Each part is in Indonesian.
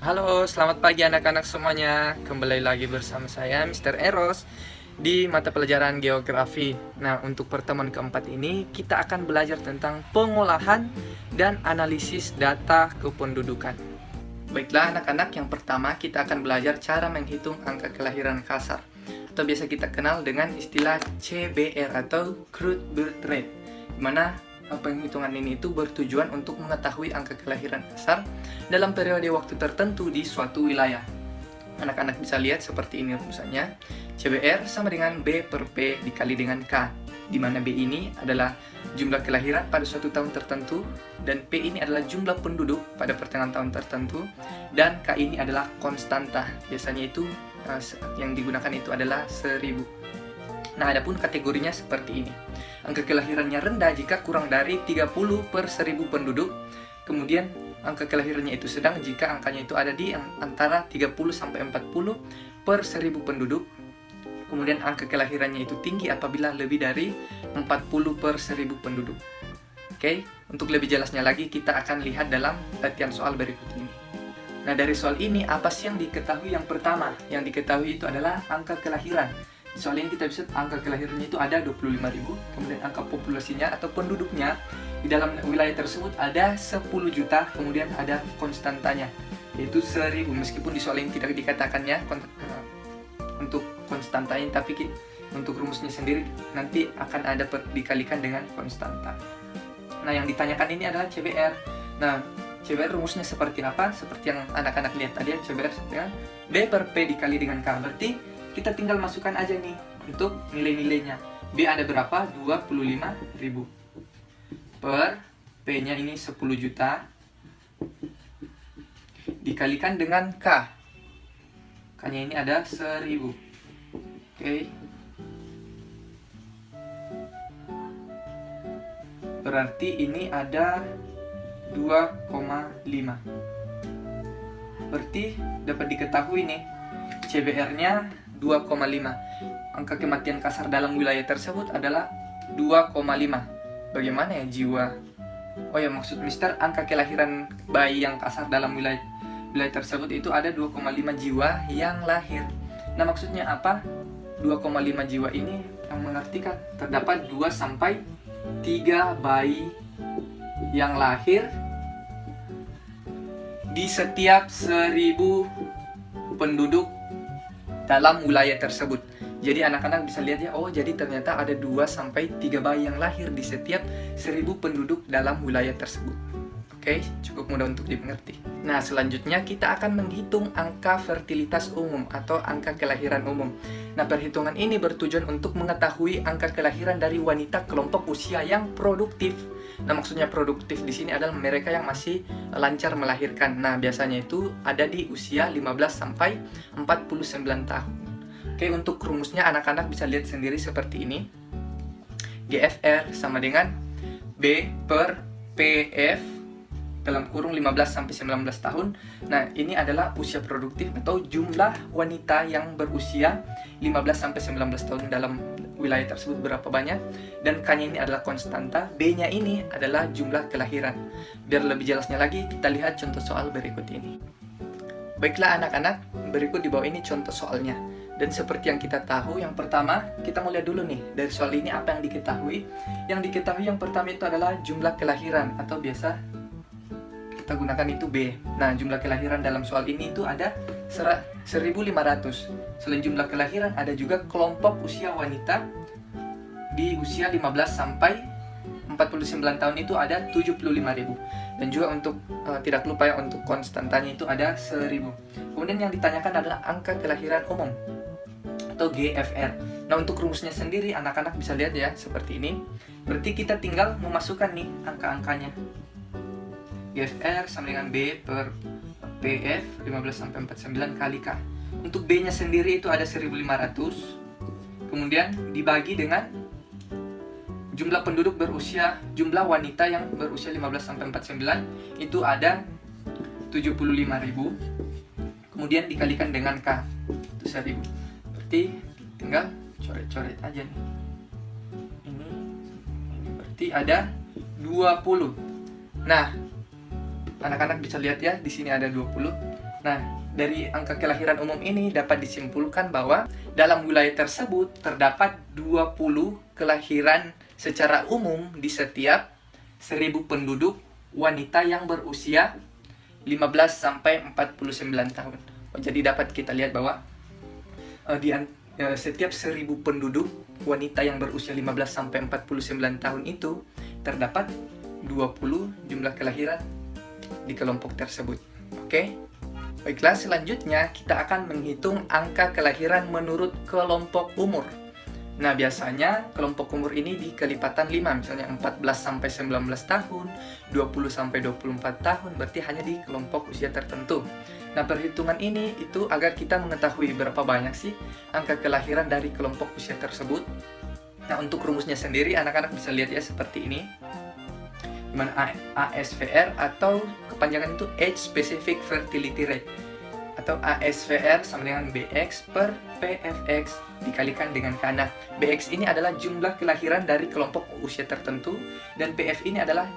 Halo, selamat pagi anak-anak semuanya. Kembali lagi bersama saya, Mr. Eros, di mata pelajaran geografi. Nah, untuk pertemuan keempat ini, kita akan belajar tentang pengolahan dan analisis data kependudukan. Baiklah anak-anak, yang pertama kita akan belajar cara menghitung angka kelahiran kasar, atau biasa kita kenal dengan istilah CBR atau Crude Birth Rate, di mana penghitungan ini itu bertujuan untuk mengetahui angka kelahiran kasar dalam periode waktu tertentu di suatu wilayah. Anak-anak bisa lihat seperti ini rumusannya. CBR sama dengan B per P dikali dengan K, di mana B ini adalah jumlah kelahiran pada suatu tahun tertentu, dan P ini adalah jumlah penduduk pada pertengahan tahun tertentu, dan K ini adalah konstanta. Biasanya itu yang digunakan itu adalah 1000. Nah, adapun kategorinya seperti ini. Angka kelahirannya rendah jika kurang dari 30 per 1000 penduduk. Kemudian angka kelahirannya itu sedang jika angkanya itu ada di antara 30 sampai 40 per 1000 penduduk. Kemudian angka kelahirannya itu tinggi apabila lebih dari 40 per 1000 penduduk. Oke, untuk lebih jelasnya lagi kita akan lihat dalam latihan soal berikut ini. Nah, dari soal ini apa sih yang diketahui? Yang pertama, yang diketahui itu adalah angka kelahiran. Soal ini kita bisa angka kelahirannya itu ada 25.000, kemudian angka populasinya atau penduduknya di dalam wilayah tersebut ada 10 juta, kemudian ada konstantanya yaitu 1000. Meskipun di soal ini tidak dikatakannya untuk konstantanya, tapi untuk rumusnya sendiri nanti akan ada dikalikan dengan konstanta. Nah, yang ditanyakan ini adalah CBR. Nah, CBR rumusnya seperti apa? Seperti yang anak-anak lihat tadi, CBR dengan B per P dikali dengan K. Berarti kita tinggal masukkan aja nih untuk nilai-nilainya. B ada berapa? 25.000 per P nya ini 10 juta dikalikan dengan K. K nya ini ada 1000. Oke. Berarti ini ada 2,5. Berarti dapat diketahui nih CBR nya 2,5. Angka kematian kasar dalam wilayah tersebut adalah 2,5. Bagaimana ya jiwa? Oh ya, maksud Mister, angka kelahiran bayi yang kasar dalam wilayah tersebut itu ada 2,5 jiwa yang lahir. Nah, maksudnya apa? 2,5 jiwa ini yang mengartikan terdapat 2 sampai 3 bayi yang lahir di setiap 1000 penduduk dalam wilayah tersebut. Jadi anak-anak bisa lihat ya, oh jadi ternyata ada 2 sampai 3 bayi yang lahir di setiap 1000 penduduk dalam wilayah tersebut. Oke, cukup mudah untuk dimengerti. Nah, selanjutnya kita akan menghitung angka fertilitas umum atau angka kelahiran umum. Nah, perhitungan ini bertujuan untuk mengetahui angka kelahiran dari wanita kelompok usia yang produktif. Nah, maksudnya produktif di sini adalah mereka yang masih lancar melahirkan. Nah, biasanya itu ada di usia 15 sampai 49 tahun. Oke, untuk rumusnya anak-anak bisa lihat sendiri seperti ini. GFR sama dengan B per PF dalam kurung 15 sampai 19 tahun. Nah, ini adalah usia produktif atau jumlah wanita yang berusia 15 sampai 19 tahun dalam wilayah tersebut berapa banyak, dan K-nya ini adalah konstanta, B-nya ini adalah jumlah kelahiran. Biar lebih jelasnya lagi, kita lihat contoh soal berikut ini. Baiklah anak-anak, berikut di bawah ini contoh soalnya. Dan seperti yang kita tahu, yang pertama kita mau lihat dulu nih dari soal ini apa yang diketahui. Yang diketahui yang pertama itu adalah jumlah kelahiran atau biasa kita gunakan itu B. Nah, jumlah kelahiran dalam soal ini itu ada 1.500. Selain jumlah kelahiran, ada juga kelompok usia wanita di usia 15 sampai 49 tahun itu ada 75.000. Dan juga untuk tidak lupa ya, untuk konstantanya itu ada 1000. Kemudian yang ditanyakan adalah angka kelahiran umum atau GFR. Nah, untuk rumusnya sendiri anak-anak bisa lihat ya seperti ini. Berarti kita tinggal memasukkan nih angka-angkanya. GFR sama dengan B per PF 15 sampai 49 kali K. Untuk B nya sendiri itu ada 1.500. Kemudian dibagi dengan jumlah penduduk berusia, jumlah wanita yang berusia 15 sampai 49 itu ada 75.000. Kemudian dikalikan dengan K itu 1.000. Berarti tinggal coret-coret aja nih. Ini berarti ada 20. Nah, anak-anak bisa lihat ya, di sini ada 20. Nah, dari angka kelahiran umum ini dapat disimpulkan bahwa dalam wilayah tersebut terdapat 20 kelahiran secara umum di setiap 1000 penduduk wanita yang berusia 15 sampai 49 tahun. Jadi dapat kita lihat bahwa setiap 1000 penduduk wanita yang berusia 15 sampai 49 tahun itu terdapat 20 jumlah kelahiran di kelompok tersebut. Oke. Baiklah, selanjutnya kita akan menghitung angka kelahiran menurut kelompok umur. Nah, biasanya kelompok umur ini di kelipatan 5, misalnya 14 sampai 19 tahun, 20 sampai 24 tahun, berarti hanya di kelompok usia tertentu. Nah, perhitungan ini itu agar kita mengetahui berapa banyak sih angka kelahiran dari kelompok usia tersebut. Nah, untuk rumusnya sendiri anak-anak bisa lihat ya seperti ini. Dimana ASVR atau kepanjangan itu Age Specific Fertility Rate, atau ASVR sama dengan BX per PFX dikalikan dengan K. Nah, BX ini adalah jumlah kelahiran dari kelompok usia tertentu, dan PF ini adalah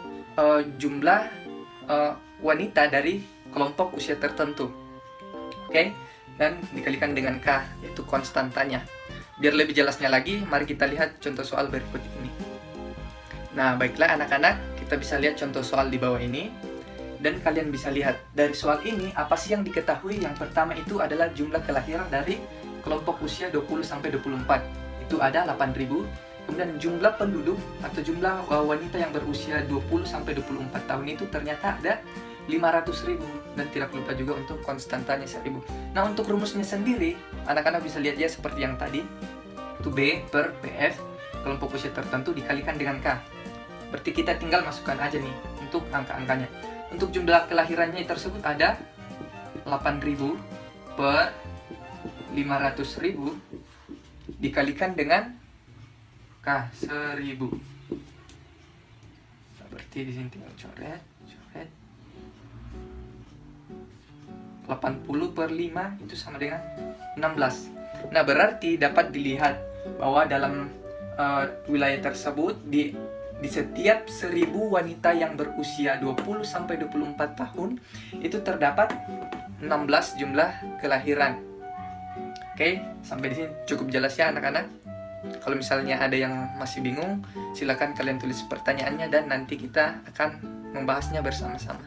jumlah wanita dari kelompok usia tertentu. Oke, dan dikalikan dengan K, yaitu konstantanya. Biar lebih jelasnya lagi, mari kita lihat contoh soal berikut ini. Nah, baiklah anak-anak, kita bisa lihat contoh soal di bawah ini. Dan kalian bisa lihat dari soal ini apa sih yang diketahui. Yang pertama itu adalah jumlah kelahiran dari kelompok usia 20 sampai 24. Itu ada 8.000. Kemudian jumlah penduduk atau jumlah wanita yang berusia 20 sampai 24 tahun itu ternyata ada 500.000, dan tidak lupa juga untuk konstantanya 1000. Nah, untuk rumusnya sendiri anak-anak bisa lihat ya seperti yang tadi. Itu B per PF kelompok usia tertentu dikalikan dengan K. Berarti kita tinggal masukkan aja nih untuk angka-angkanya. Untuk jumlah kelahirannya tersebut ada 8.000 per 500.000 dikalikan dengan K 1000. Berarti di sini tinggal coret. 80 per 5 itu sama dengan 16. Nah, berarti dapat dilihat bahwa dalam wilayah tersebut di setiap 1000 wanita yang berusia 20 sampai 24 tahun itu terdapat 16 jumlah kelahiran. Oke, sampai di sini cukup jelas ya anak-anak. Kalau misalnya ada yang masih bingung, silakan kalian tulis pertanyaannya dan nanti kita akan membahasnya bersama-sama.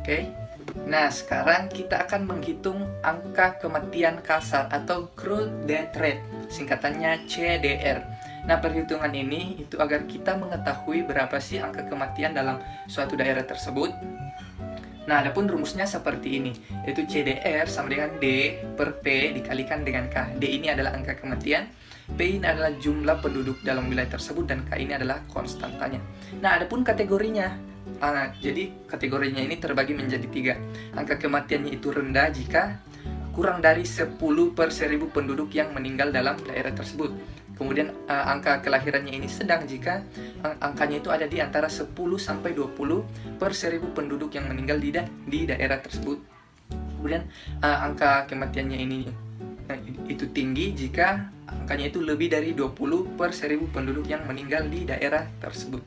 Oke. Nah, sekarang kita akan menghitung angka kematian kasar atau crude death rate, singkatannya CDR. Nah, perhitungan ini itu agar kita mengetahui berapa sih angka kematian dalam suatu daerah tersebut. Nah, adapun rumusnya seperti ini, yaitu CDR sama dengan D per P dikalikan dengan K. D ini adalah angka kematian, P ini adalah jumlah penduduk dalam wilayah tersebut, dan K ini adalah konstantanya. Nah, adapun kategorinya. Jadi kategorinya ini terbagi menjadi 3. Angka kematiannya itu rendah jika kurang dari 10 per 1000 penduduk yang meninggal dalam daerah tersebut. Kemudian angka kelahirannya ini sedang jika angkanya itu ada di antara 10 sampai 20 per 1000 penduduk yang meninggal di daerah tersebut. Kemudian angka kematiannya ini itu tinggi jika angkanya itu lebih dari 20 per 1000 penduduk yang meninggal di daerah tersebut.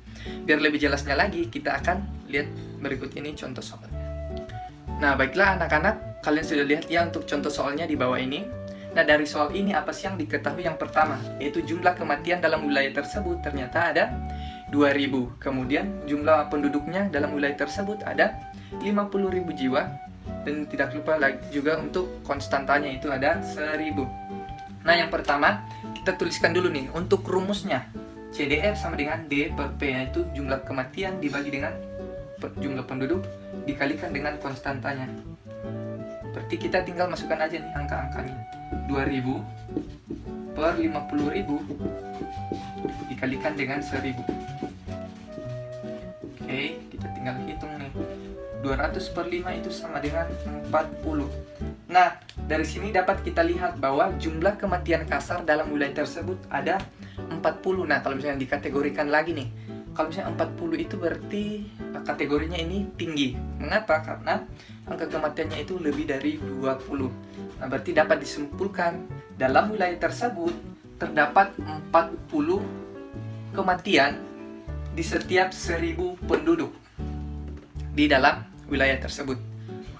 Biar lebih jelasnya lagi, kita akan lihat berikut ini contoh soalnya. Nah, baiklah anak-anak, kalian sudah lihat ya untuk contoh soalnya di bawah ini. Nah, dari soal ini apa sih yang diketahui? Yang pertama, yaitu jumlah kematian dalam wilayah tersebut ternyata ada 2000. Kemudian jumlah penduduknya dalam wilayah tersebut ada 50.000 jiwa. Dan tidak lupa lagi juga untuk konstantanya itu ada 1000. Nah, yang pertama kita tuliskan dulu nih untuk rumusnya. CDR sama dengan D per P, yaitu jumlah kematian dibagi dengan jumlah penduduk dikalikan dengan konstantanya. Berarti kita tinggal masukkan aja nih angka-angkanya. 2000 per 50.000 dikalikan dengan 1000. Oke, kita tinggal hitung nih. 200 per 5 itu sama dengan 40. Nah, dari sini dapat kita lihat bahwa jumlah kematian kasar dalam wilayah tersebut ada 40. Nah, kalau misalnya dikategorikan lagi nih, kalau misalnya 40 itu berarti kategorinya ini tinggi. Mengapa? Karena angka kematiannya itu lebih dari 20. Nah, berarti dapat disimpulkan dalam wilayah tersebut terdapat 40 kematian di setiap 1000 penduduk di dalam wilayah tersebut.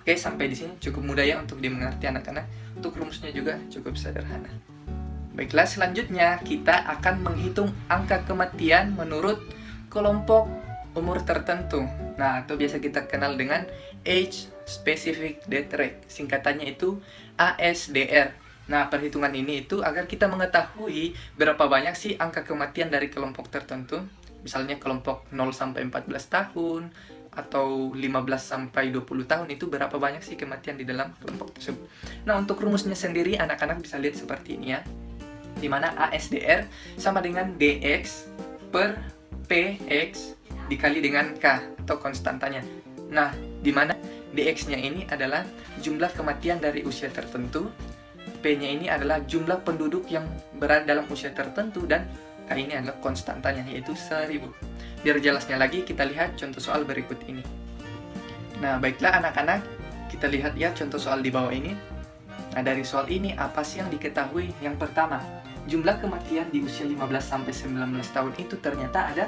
Oke, sampai di sini cukup mudah ya untuk dimengerti anak-anak. Untuk rumusnya juga cukup sederhana. Baiklah, selanjutnya kita akan menghitung angka kematian menurut kelompok umur tertentu. Nah, atau biasa kita kenal dengan Age Specific Death Rate. Singkatannya itu ASDR. Nah, perhitungan ini itu agar kita mengetahui berapa banyak sih angka kematian dari kelompok tertentu. Misalnya kelompok 0 sampai 14 tahun atau 15 sampai 20 tahun, itu berapa banyak sih kematian di dalam kelompok tersebut. Nah, untuk rumusnya sendiri anak-anak bisa lihat seperti ini ya. Dimana ASDR sama dengan DX per PX dikali dengan K atau konstantanya. Nah, dimana DX-nya ini adalah jumlah kematian dari usia tertentu, P-nya ini adalah jumlah penduduk yang berada dalam usia tertentu, dan K ini adalah konstantanya, yaitu 1000. Biar jelasnya lagi, kita lihat contoh soal berikut ini. Nah, baiklah anak-anak, kita lihat ya contoh soal di bawah ini. Nah, dari soal ini apa sih yang diketahui? Yang pertama, jumlah kematian di usia 15 sampai 19 tahun itu ternyata ada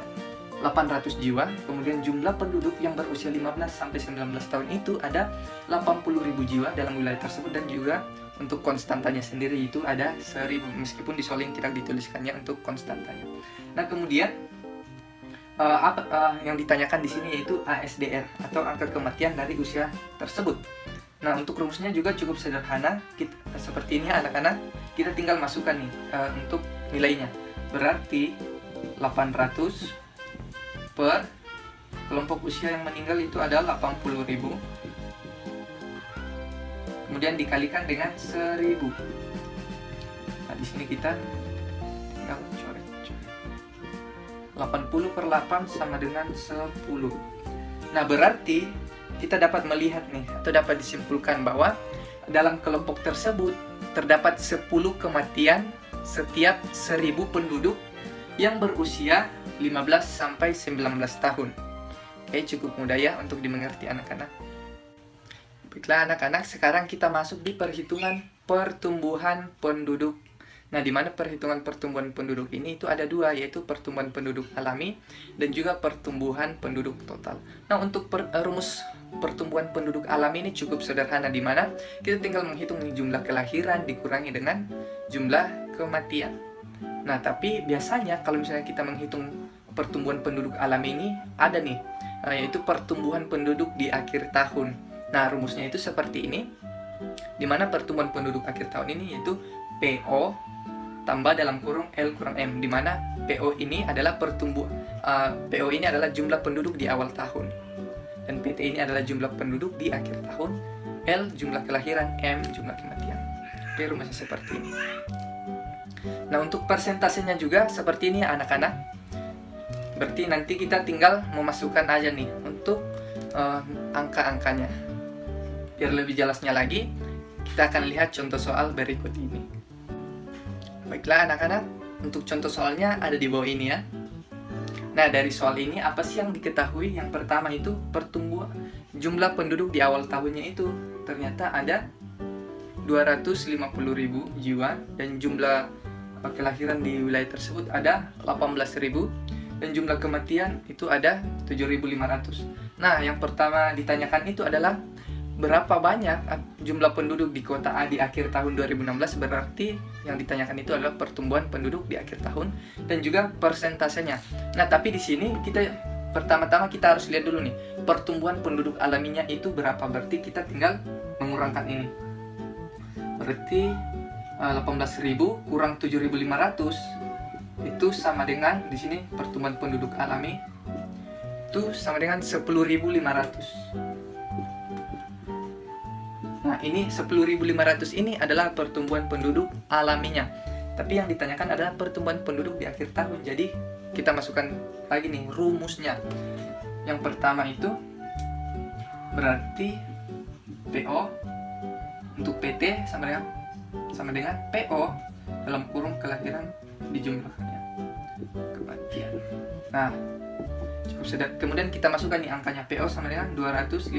800 jiwa. Kemudian jumlah penduduk yang berusia 15 sampai 19 tahun itu ada 80.000 jiwa dalam wilayah tersebut, dan juga untuk konstantanya sendiri itu ada 1000, meskipun di soal ini tidak dituliskannya untuk konstantanya. Nah, kemudian yang ditanyakan di sini yaitu ASDR atau angka kematian dari usia tersebut. Nah, untuk rumusnya juga cukup sederhana. Seperti ini anak-anak, kita tinggal masukkan nih untuk nilainya. Berarti 800 per kelompok usia yang meninggal itu adalah 80.000. Kemudian dikalikan dengan 1000. Nah, di sini kita tinggal coret. 80 per 8 sama dengan 10. Nah, berarti kita dapat melihat nih, atau dapat disimpulkan bahwa dalam kelompok tersebut terdapat 10 kematian setiap 1000 penduduk yang berusia 15 sampai 19 tahun. Oke, cukup mudah ya untuk dimengerti anak-anak. Baiklah anak-anak, sekarang kita masuk di perhitungan pertumbuhan penduduk. Nah, di mana perhitungan pertumbuhan penduduk ini itu ada dua, yaitu pertumbuhan penduduk alami dan juga pertumbuhan penduduk total. Nah, untuk rumus pertumbuhan penduduk alami ini cukup sederhana, di mana kita tinggal menghitung jumlah kelahiran dikurangi dengan jumlah kematian. Nah, tapi biasanya kalau misalnya kita menghitung pertumbuhan penduduk alami ini ada nih, yaitu pertumbuhan penduduk di akhir tahun. Nah, rumusnya itu seperti ini, di mana pertumbuhan penduduk akhir tahun ini yaitu PO tambah dalam kurung L kurang M, di mana PO ini adalah PO ini adalah jumlah penduduk di awal tahun, dan PT ini adalah jumlah penduduk di akhir tahun, L jumlah kelahiran, M jumlah kematian. Oke, rumusnya seperti ini. Nah, untuk persentasenya juga seperti ini anak-anak. Berarti nanti kita tinggal memasukkan aja nih untuk angka-angkanya. Biar lebih jelasnya lagi, kita akan lihat contoh soal berikut ini. Baiklah anak-anak, untuk contoh soalnya ada di bawah ini ya. Nah, dari soal ini apa sih yang diketahui? Yang pertama itu pertumbuhan jumlah penduduk di awal tahunnya itu ternyata ada 250.000 jiwa, dan jumlah kelahiran di wilayah tersebut ada 18.000, dan jumlah kematian itu ada 7.500. Nah, yang pertama ditanyakan itu adalah berapa banyak jumlah penduduk di kota A di akhir tahun 2016, berarti yang ditanyakan itu adalah pertumbuhan penduduk di akhir tahun dan juga persentasenya. Nah, tapi di sini kita pertama-tama kita harus lihat dulu nih, pertumbuhan penduduk alaminya itu berapa. Berarti kita tinggal mengurangkan ini. Berarti 18.000 kurang 7.500 itu sama dengan, di sini pertumbuhan penduduk alami itu sama dengan 10.500. Nah, ini 10.500 ini adalah pertumbuhan penduduk alaminya. Tapi yang ditanyakan adalah pertumbuhan penduduk di akhir tahun. Jadi kita masukkan lagi nih rumusnya. Yang pertama itu berarti PO untuk PT sama dengan PO dalam kurung kelahiran dijumlahkannya kematian. Nah, cukup sederhana. Kemudian kita masukkan nih angkanya, PO sama dengan 250.000.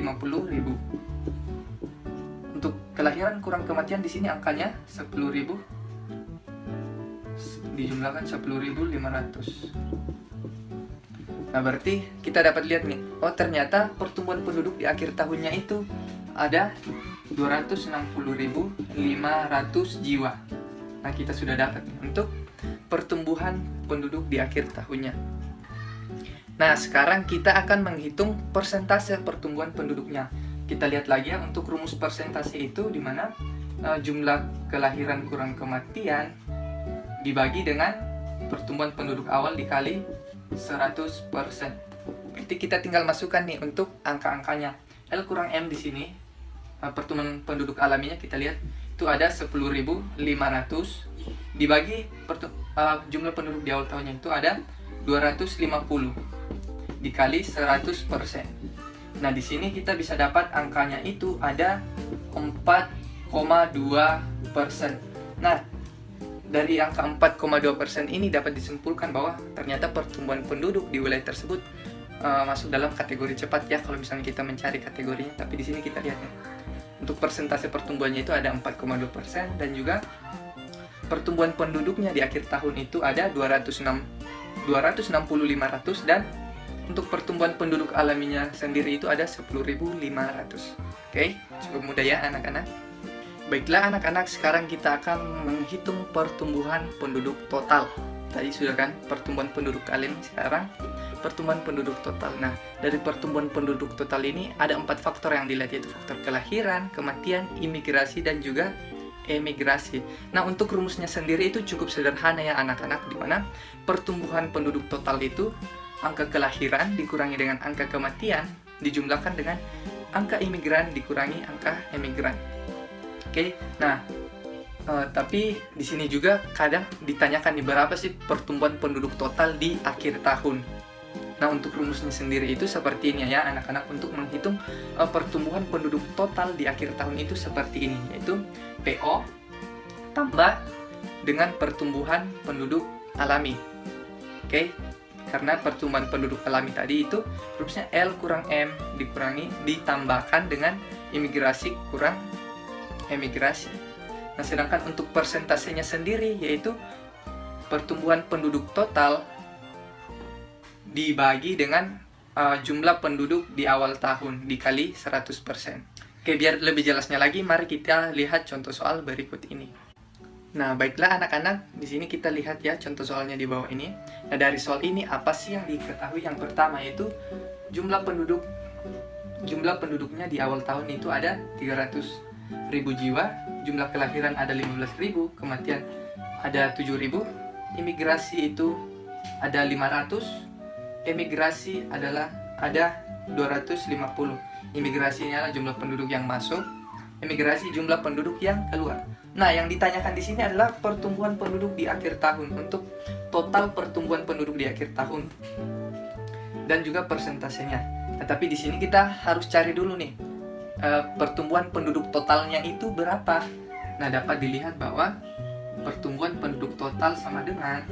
Untuk kelahiran kurang kematian di sini angkanya 10.000 dijumlahkan 10.500. Nah, berarti kita dapat lihat nih, oh ternyata pertumbuhan penduduk di akhir tahunnya itu ada 260.500 jiwa. Nah, kita sudah dapat untuk pertumbuhan penduduk di akhir tahunnya. Nah, sekarang kita akan menghitung persentase pertumbuhan penduduknya. Kita lihat lagi ya, untuk rumus persentase itu di mana jumlah kelahiran kurang kematian dibagi dengan pertumbuhan penduduk awal dikali 100%. Berarti kita tinggal masukkan nih untuk angka-angkanya. L kurang M di sini, pertumbuhan penduduk alaminya kita lihat itu ada 10.500 dibagi jumlah penduduk di awal tahunnya itu ada 250 dikali 100%. Nah, di sini kita bisa dapat angkanya itu ada 4,2%. Nah, dari angka 4,2% ini dapat disimpulkan bahwa ternyata pertumbuhan penduduk di wilayah tersebut masuk dalam kategori cepat ya kalau misalnya kita mencari kategorinya. Tapi di sini kita lihat ya, untuk persentase pertumbuhannya itu ada 4,2% dan juga pertumbuhan penduduknya di akhir tahun itu ada 260.500 dan untuk pertumbuhan penduduk alaminya sendiri itu ada 10.500. Oke, cukup mudah ya anak-anak. Baiklah anak-anak, sekarang kita akan menghitung pertumbuhan penduduk total. Tadi sudah kan pertumbuhan penduduk alami, sekarang pertumbuhan penduduk total. Nah, dari pertumbuhan penduduk total ini ada 4 faktor yang dilihat, yaitu faktor kelahiran, kematian, imigrasi, dan juga emigrasi. Nah, untuk rumusnya sendiri itu cukup sederhana ya anak-anak, di mana pertumbuhan penduduk total itu angka kelahiran dikurangi dengan angka kematian dijumlahkan dengan angka imigran dikurangi angka emigran. Oke, nah tapi di sini juga kadang ditanyakan nih berapa sih pertumbuhan penduduk total di akhir tahun. Nah, untuk rumusnya sendiri itu seperti ini ya anak-anak, untuk menghitung pertumbuhan penduduk total di akhir tahun itu seperti ini, yaitu PO tambah dengan pertumbuhan penduduk alami. Oke, karena pertumbuhan penduduk alami tadi itu rumusnya L kurang M ditambahkan dengan imigrasi kurang emigrasi. Nah, sedangkan untuk persentasenya sendiri yaitu pertumbuhan penduduk total dibagi dengan jumlah penduduk di awal tahun dikali 100%. Oke, biar lebih jelasnya lagi, mari kita lihat contoh soal berikut ini. Nah, baiklah anak-anak, di sini kita lihat ya contoh soalnya di bawah ini. Nah, dari soal ini apa sih yang diketahui? Yang pertama yaitu jumlah penduduknya di awal tahun itu ada 300.000 jiwa, jumlah kelahiran ada 15.000, kematian ada 7.000, imigrasi itu ada 500, emigrasi adalah ada 250. Imigrasi ini adalah jumlah penduduk yang masuk, emigrasi jumlah penduduk yang keluar. Nah, yang ditanyakan di sini adalah pertumbuhan penduduk di akhir tahun, untuk total pertumbuhan penduduk di akhir tahun dan juga persentasenya. Nah, tapi di sini kita harus cari dulu nih pertumbuhan penduduk totalnya itu berapa. Nah, dapat dilihat bahwa pertumbuhan penduduk total sama dengan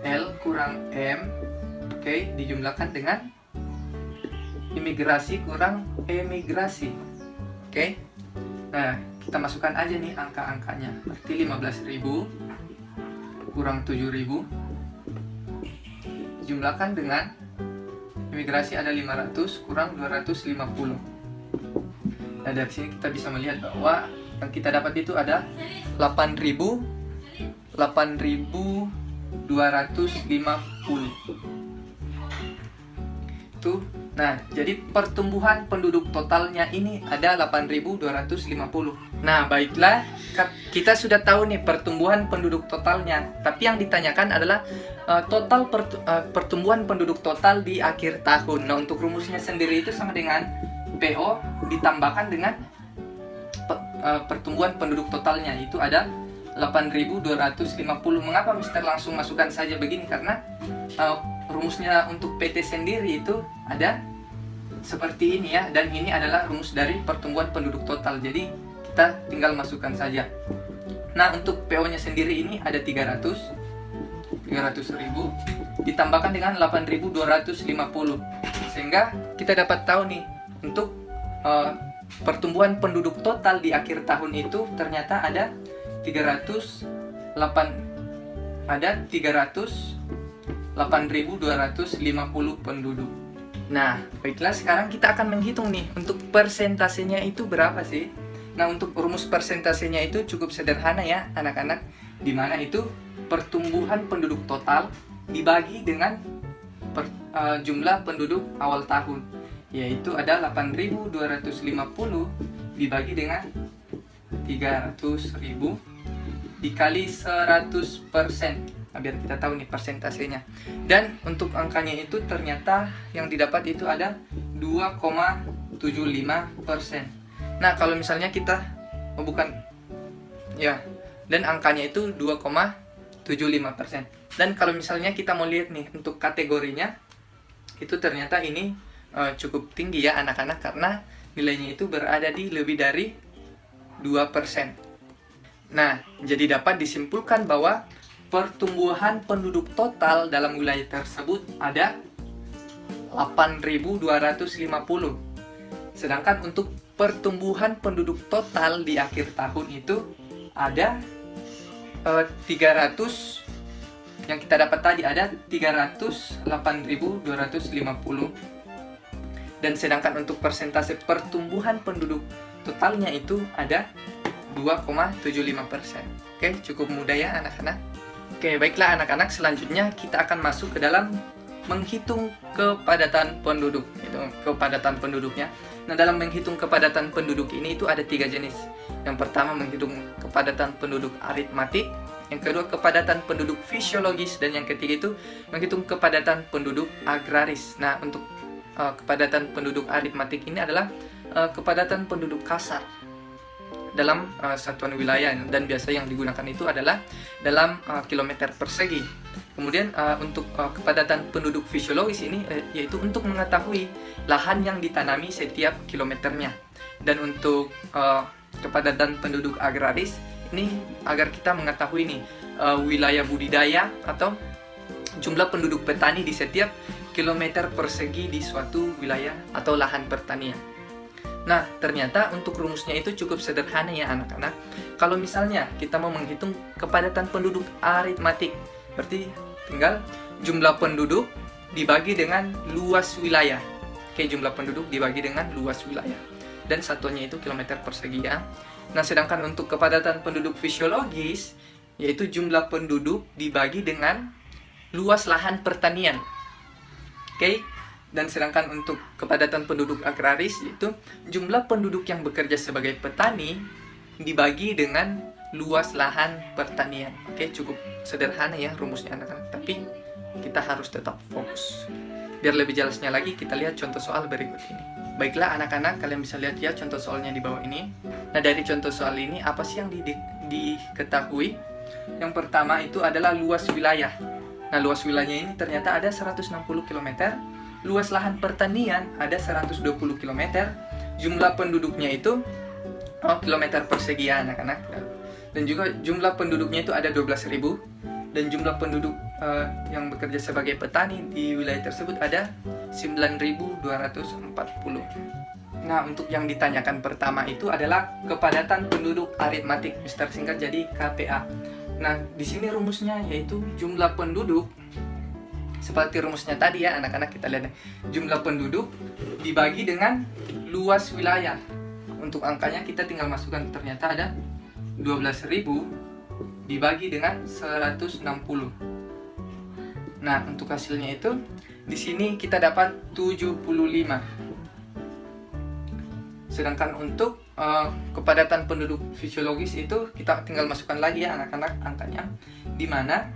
L kurang M, oke, dijumlahkan dengan imigrasi kurang emigrasi. Oke. Nah, kita masukkan aja nih angka-angkanya. Berarti 15.000 kurang 7.000 dijumlahkan dengan imigrasi ada 500 kurang 250. Nah, dari sini kita bisa melihat bahwa yang kita dapat itu ada 8.250. Tuh. Nah, jadi pertumbuhan penduduk totalnya ini ada 8.250. Nah, baiklah, kita sudah tahu nih pertumbuhan penduduk totalnya. Tapi yang ditanyakan adalah total pertumbuhan penduduk total di akhir tahun. Nah, untuk rumusnya sendiri itu sama dengan PO ditambahkan dengan pertumbuhan penduduk totalnya, itu ada 8.250. Mengapa Mister langsung masukkan saja begini? Karena rumusnya untuk PT sendiri itu ada seperti ini ya, dan ini adalah rumus dari pertumbuhan penduduk total, jadi kita tinggal masukkan saja. Nah, untuk PO nya sendiri ini ada 300.000 ditambahkan dengan 8.250, sehingga kita dapat tahu nih untuk pertumbuhan penduduk total di akhir tahun itu ternyata ada 8.250 penduduk. Nah, baiklah, sekarang kita akan menghitung nih untuk persentasenya itu berapa sih. Nah, untuk rumus persentasenya itu cukup sederhana ya anak-anak, dimana itu pertumbuhan penduduk total dibagi dengan jumlah penduduk awal tahun, yaitu ada 8.250 dibagi dengan 300.000 dikali 100%. Nah, biar kita tahu nih persentasenya. Dan untuk angkanya itu ternyata yang didapat itu ada 2,75%. Nah, kalau misalnya kita bukan ya, dan angkanya itu 2,75%. Dan kalau misalnya kita mau lihat nih untuk kategorinya, itu ternyata ini cukup tinggi ya anak-anak, karena nilainya itu berada di lebih dari 2%. Nah, jadi dapat disimpulkan bahwa pertumbuhan penduduk total dalam wilayah tersebut ada 8.250. Sedangkan untuk pertumbuhan penduduk total di akhir tahun itu ada 300, yang kita dapat tadi ada 308.250. Dan sedangkan untuk persentase pertumbuhan penduduk totalnya itu ada 2,75%. Oke, cukup mudah ya anak-anak. Oke, baiklah anak-anak, selanjutnya kita akan masuk ke dalam menghitung kepadatan penduduk, itu kepadatan penduduknya. Nah, dalam menghitung kepadatan penduduk ini itu ada 3 jenis. Yang pertama menghitung kepadatan penduduk aritmatik, yang kedua kepadatan penduduk fisiologis, dan yang ketiga itu menghitung kepadatan penduduk agraris. Nah, untuk kepadatan penduduk aritmatik ini adalah kepadatan penduduk kasar dalam satuan wilayah, dan biasa yang digunakan itu adalah dalam kilometer persegi. Kemudian untuk kepadatan penduduk fisiologis ini yaitu untuk mengetahui lahan yang ditanami setiap kilometernya. Dan untuk kepadatan penduduk agraris ini agar kita mengetahui nih wilayah budidaya atau jumlah penduduk petani di setiap kilometer persegi di suatu wilayah atau lahan pertanian. Nah, ternyata untuk rumusnya itu cukup sederhana ya anak-anak. Kalau misalnya kita mau menghitung kepadatan penduduk aritmatik, berarti tinggal jumlah penduduk dibagi dengan luas wilayah. Oke, jumlah penduduk dibagi dengan luas wilayah. Dan satuannya itu kilometer persegi ya. Nah, sedangkan untuk kepadatan penduduk fisiologis, yaitu jumlah penduduk dibagi dengan luas lahan pertanian. Oke. Dan sedangkan untuk kepadatan penduduk agraris, yaitu jumlah penduduk yang bekerja sebagai petani dibagi dengan luas lahan pertanian. Oke, cukup sederhana ya rumusnya anak-anak, tapi kita harus tetap fokus. Biar lebih jelasnya lagi, kita lihat contoh soal berikut ini. Baiklah anak-anak, kalian bisa lihat ya contoh soalnya di bawah ini. Nah, dari contoh soal ini apa sih yang diketahui? Yang pertama itu adalah luas wilayah. Nah, luas wilayahnya ini ternyata ada 160 km. Luas lahan pertanian ada 120 km, jumlah penduduknya itu kilometer persegi ya anak-anak. Dan juga jumlah penduduknya itu ada 12.000, dan jumlah penduduk yang bekerja sebagai petani di wilayah tersebut ada 9.240. Nah, untuk yang ditanyakan pertama itu adalah kepadatan penduduk aritmatik, singkat jadi KPA. Nah, di sini rumusnya yaitu jumlah penduduk seperti rumusnya tadi ya anak-anak, kita lihat jumlah penduduk dibagi dengan luas wilayah. Untuk angkanya kita tinggal masukkan, ternyata ada 12.000 dibagi dengan 160. Nah, untuk hasilnya itu di sini kita dapat 75. Sedangkan untuk kepadatan penduduk fisiologis itu kita tinggal masukkan lagi ya anak-anak angkanya, di mana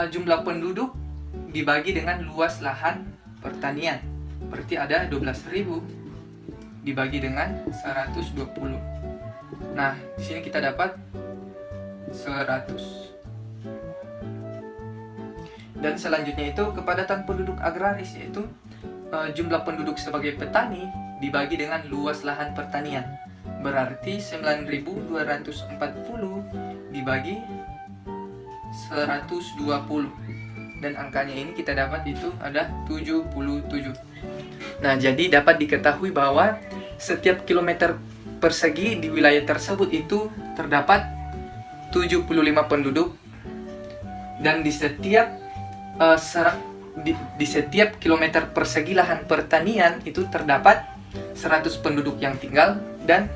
jumlah penduduk dibagi dengan luas lahan pertanian. Berarti ada 12.000 dibagi dengan 120. Nah, di sini kita dapat 100. Dan selanjutnya itu kepadatan penduduk agraris, yaitu jumlah penduduk sebagai petani dibagi dengan luas lahan pertanian. Berarti 9.240 dibagi 120. Dan angkanya ini kita dapat itu ada 77. Nah, jadi dapat diketahui bahwa setiap kilometer persegi di wilayah tersebut itu terdapat 75 penduduk, dan di setiap di setiap kilometer persegi lahan pertanian itu terdapat 100 penduduk yang tinggal, dan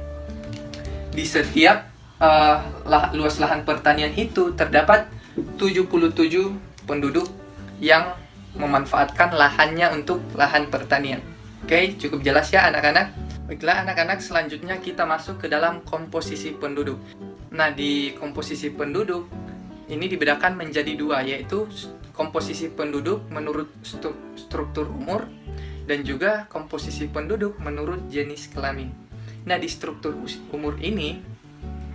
di setiap luas lahan pertanian itu terdapat 77 penduduk yang memanfaatkan lahannya untuk lahan pertanian. Oke, cukup jelas ya anak-anak? Baiklah anak-anak, selanjutnya kita masuk ke dalam komposisi penduduk. Nah, di komposisi penduduk ini dibedakan menjadi dua, yaitu komposisi penduduk menurut struktur umur dan juga komposisi penduduk menurut jenis kelamin. Nah, di struktur umur ini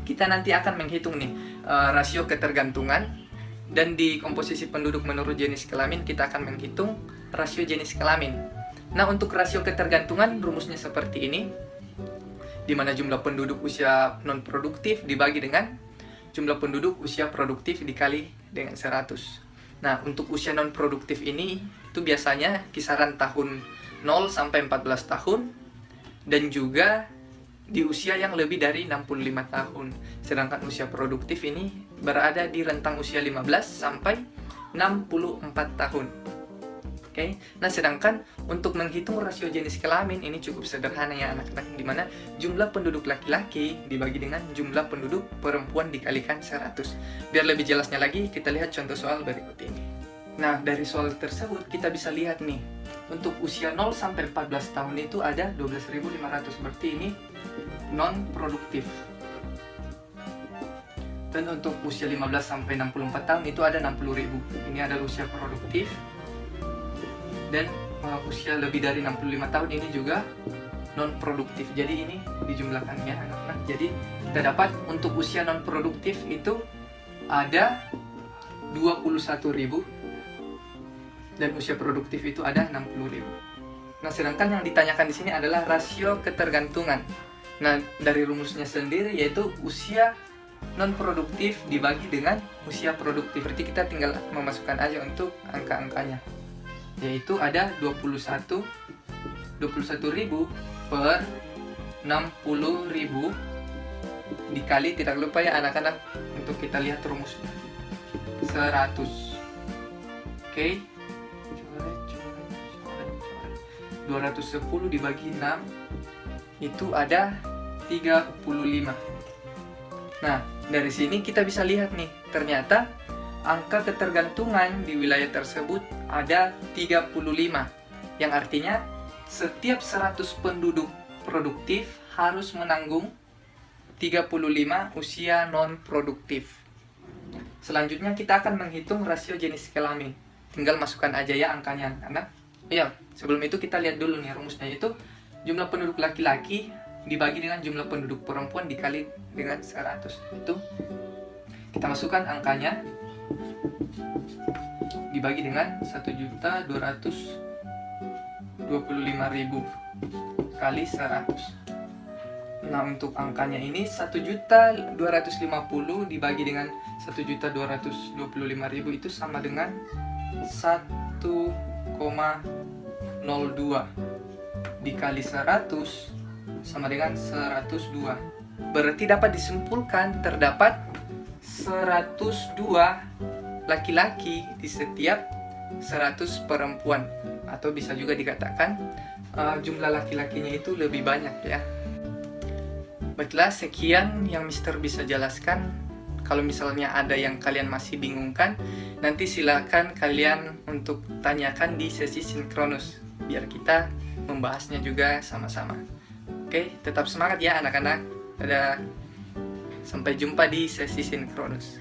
kita nanti akan menghitung nih rasio ketergantungan, dan di komposisi penduduk menurut jenis kelamin kita akan menghitung rasio jenis kelamin. Nah, untuk rasio ketergantungan rumusnya seperti ini, di mana jumlah penduduk usia non-produktif dibagi dengan jumlah penduduk usia produktif dikali dengan 100. Nah, untuk usia non-produktif ini itu biasanya kisaran tahun 0 sampai 14 tahun, dan juga di usia yang lebih dari 65 tahun. Sedangkan usia produktif ini berada di rentang usia 15 sampai 64 tahun. Oke. Nah, sedangkan untuk menghitung rasio jenis kelamin ini cukup sederhana ya anak-anak, di mana jumlah penduduk laki-laki dibagi dengan jumlah penduduk perempuan dikalikan 100. Biar lebih jelasnya lagi, kita lihat contoh soal berikut ini. Nah, dari soal tersebut kita bisa lihat nih, untuk usia 0 sampai 14 tahun itu ada 12.500, berarti ini non produktif. Dan untuk usia 15 sampai 64 tahun itu ada 60.000. Ini adalah usia produktif. Dan usia lebih dari 65 tahun ini juga non produktif. Jadi ini dijumlahkan ya anak-anak. Jadi kita dapat untuk usia non produktif itu ada 21.000, dan usia produktif itu ada 60.000. Nah, sedangkan yang ditanyakan di sini adalah rasio ketergantungan. Nah, dari rumusnya sendiri yaitu usia non produktif dibagi dengan usia produktif. Berarti kita tinggal memasukkan aja untuk angka-angkanya, yaitu ada 21.000 per 60.000 dikali, tidak lupa ya anak-anak untuk kita lihat rumusnya, 100. Oke, 210 dibagi 6 itu ada 35. Nah, dari sini kita bisa lihat nih, ternyata angka ketergantungan di wilayah tersebut ada 35, yang artinya setiap 100 penduduk produktif harus menanggung 35 usia non-produktif. Selanjutnya kita akan menghitung rasio jenis kelamin. Tinggal masukkan aja ya angkanya anak-anak. Ya, sebelum itu kita lihat dulu nih rumusnya, itu jumlah penduduk laki-laki dibagi dengan jumlah penduduk perempuan dikali dengan 100. Itu kita masukkan angkanya, dibagi dengan 1.225.000 kali 100. Nah, untuk angkanya ini 1.250 dibagi dengan 1.225.000 itu sama dengan 1,02 dikali 100 sama dengan 102. Berarti dapat disimpulkan terdapat 102 laki-laki di setiap 100 perempuan, atau bisa juga dikatakan jumlah laki-lakinya itu lebih banyak ya. Baiklah, sekian yang Mister bisa jelaskan. Kalau misalnya ada yang kalian masih bingungkan, nanti silakan kalian untuk tanyakan di sesi sinkronus, biar kita membahasnya juga sama-sama. Oke, tetap semangat ya anak-anak. Dadah. Sampai jumpa di sesi sinkronus.